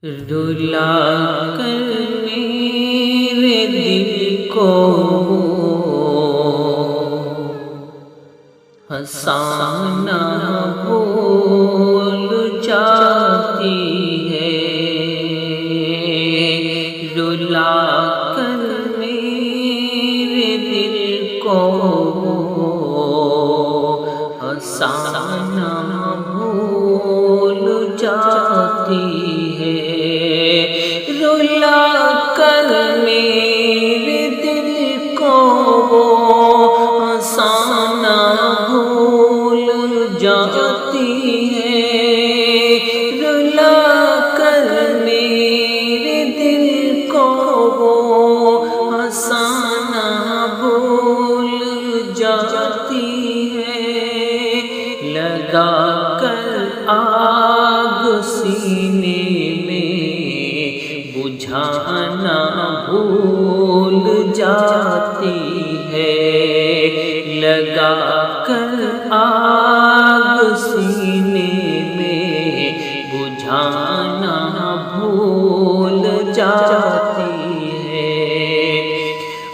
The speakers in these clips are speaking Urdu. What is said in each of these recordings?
رلا کر میرے دل کو ہنسانا بھول جاتی ہے، رلا کر میرے دل کو ہنسانا بھول جاتی ہے، رلا کر میرے دل کو ہنسانا بھول جاتی ہے، رلا کر میرے دل کو ہنسانا بھول جاتی ہے، لگا کر آگ سینے بجھانا بھول جاتی ہے، لگا کر آگ سینے میں بجھانا بھول جاتی ہے،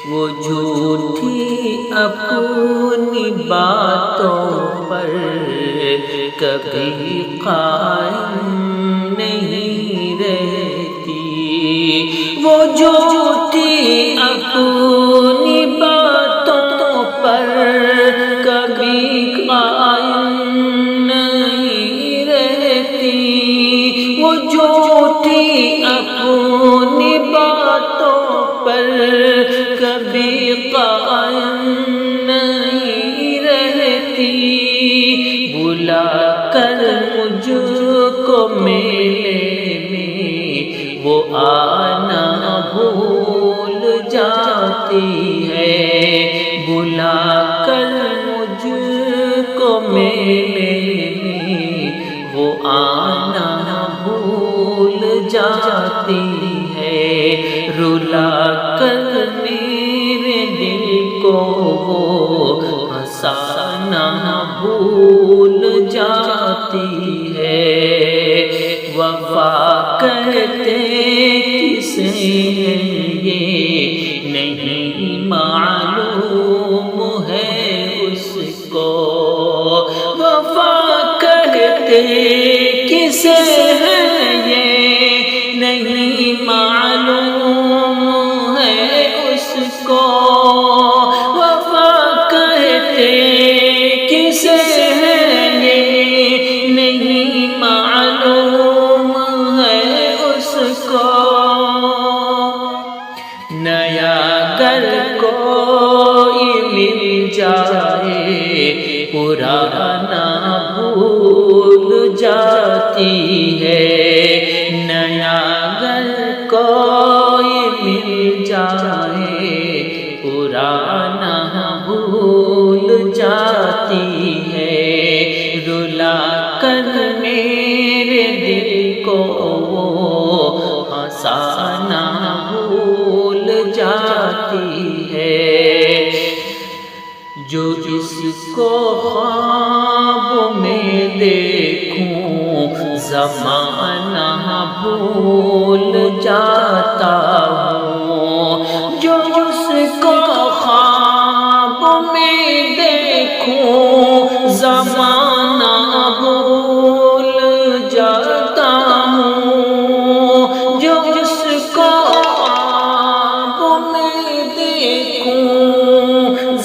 وہ جھوٹی اپنی باتوں پر کبھی قائم نہیں رہتی، وہ جھوٹی اپنی باتوں پر کبھی قائم نہیں رہتی، وہ جھوٹی اپنی باتوں پر کبھی قائم نہیں رہتی، بلا کر مجھ کو میلے میں وہ آنا بھول جاتی ہے، بلا کر مجھ کو میلے میں وہ آنا بھول جاتی ہے، رلا کر میرے دل کو وہ ہنسانا بھول جاتی ہے، وفا کہتے کسے یہ نہیں معلوم ہے اس کو، وفا کہتے کسے یہ نہیں معلوم ہے اس کو، وفا کہتے کسے یہ نہیں معلوم ہے اس کو، نیا گر کوئی مل جائے پرانا بھول جاتی ہے، نیا گر کوئی مل جائے پرانا بھول جاتی ہے، رلا کر میرے دل کو وہ ہنسانا بھول جاتی ہے، جو اس کو خواب میں دیکھوں زمانہ بھول جاتا ہوں، جو اس کو خواب میں دیکھوں زمانہ بھول جاتا ہوں، جو اس کو خواب میں دیکھوں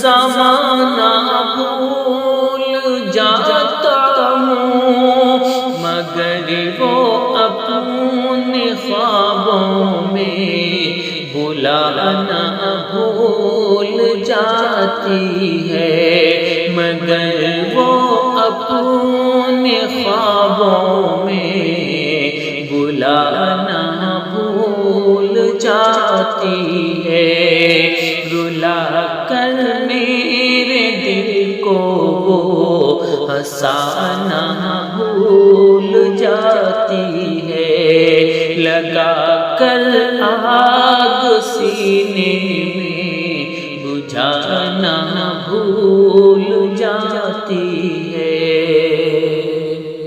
زمانہ بھول جاتا ہوں، مگر وہ اپنے خوابوں میں بلانا بھول جاتی ہے، مگر وہ اپنے خوابوں میں بلانا بھول جاتی ہے، رلا کر میرے دل کو وہ ہنسانا بھول جاتی ہے، لگا کر آگ سینے میں بجھانا بھول جاتی